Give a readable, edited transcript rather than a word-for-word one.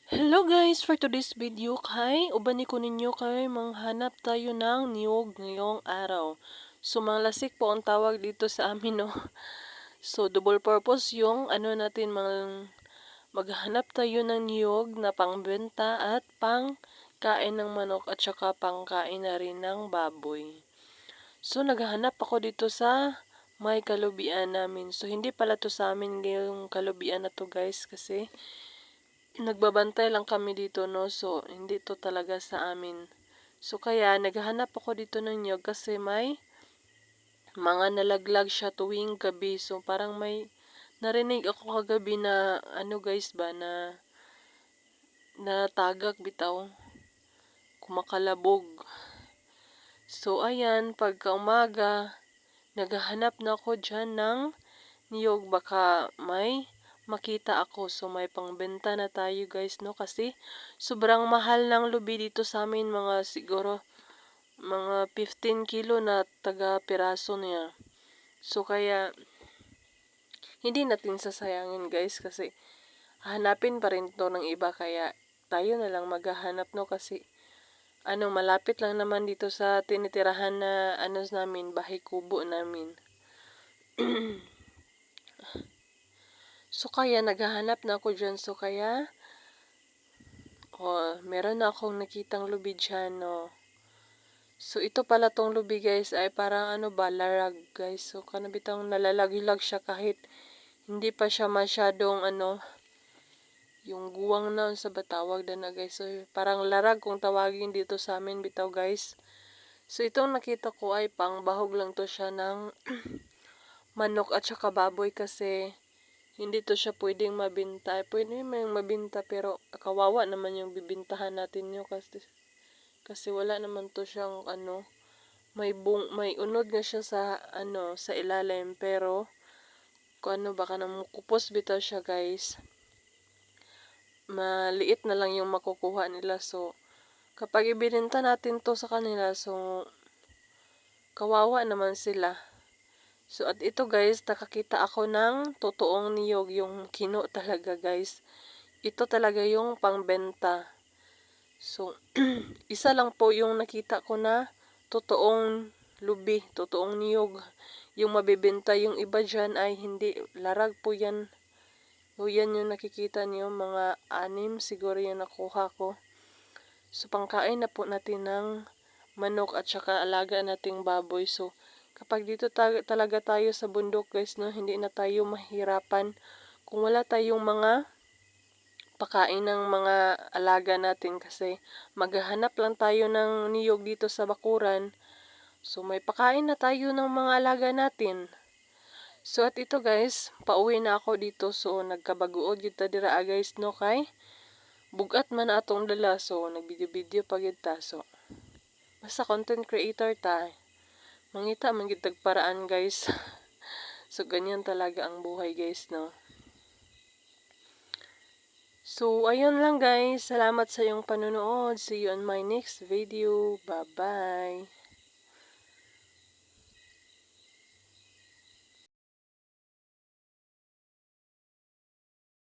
Hello guys! For today's video uban ko ninyo kay manghanap tayo ng niyog ngayong araw. So manglasik po ang tawag dito sa amin, no. So double purpose yung natin maghanap tayo ng niyog na pangbenta at pangkain ng manok at saka pangkain na rin ng baboy. So naghahanap ako dito sa may kalubian namin. So hindi pala to sa amin yung kalubian na to guys, kasi nagbabantay lang kami dito, no. So hindi to talaga sa amin. So kaya naghahanap ako dito ng niyog kasi may mga nalaglag siya tuwing gabi. So parang may narinig ako kagabi na guys ba na tagak bitaw, kumakalabog. So ayan, pagka umaga naghahanap na ako dyan ng niyog, baka may makita ako. So may pangbenta na tayo guys, no, kasi sobrang mahal ng lubi dito sa amin, mga siguro mga 15 kilo na taga piraso niya. So kaya hindi natin sasayangin guys, kasi hanapin pa rin to ng iba, kaya tayo na lang maghahanap, no, kasi malapit lang naman dito sa tinitirahan na namin, bahay kubo namin. So kaya naghahanap na ako dyan. So kaya meron na akong nakitang lubi dyan, no. So ito pala tong lubi guys ay parang larag guys. So kanabitang nalalagilag siya kahit hindi pa siya masyadong yung guwang na sa batawag na guys. So parang larag kung tawagin dito sa amin bitaw guys. So itong nakita ko ay pangbahog lang to siya ng manok at saka baboy, kasi hindi to siya pwedeng mabinta. Pwede may mabinta pero kawawa naman yung bibintahan natin nyo, kasi wala naman to siyang may unod nga siya sa sa ilalim, pero kung baka namukupos bitaw siya guys. Maliit na lang yung makukuha nila. So kapag ibinenta natin to sa kanila, so kawawa naman sila. So at ito guys, nakakita ako ng totoong niyog, yung kino talaga guys. Ito talaga yung pangbenta. So isa lang po yung nakita ko na totoong lubi, totoong niyog yung mabibenta. Yung iba dyan ay hindi, larag po yan. O yan yung nakikita niyo, mga 6 siguro yung nakuha ko. So pangkain na po natin ng manok at saka alaga nating baboy. So kapag dito talaga tayo sa bundok guys, no, hindi na tayo mahirapan kung wala tayong mga pakain ng mga alaga natin, kasi maghahanap lang tayo ng niyog dito sa bakuran. So may pakain na tayo ng mga alaga natin. So at ito guys, pauwi na ako dito. So nagkabaguod kita dira guys, no, kay bugat man atong dala. So nagvideo-video pa gid ta. So basta content creator ta, mangita man gid paraan guys. So ganyan talaga ang buhay guys, no. So ayun lang guys, salamat sa iyong panonood. See you on my next video. Bye bye.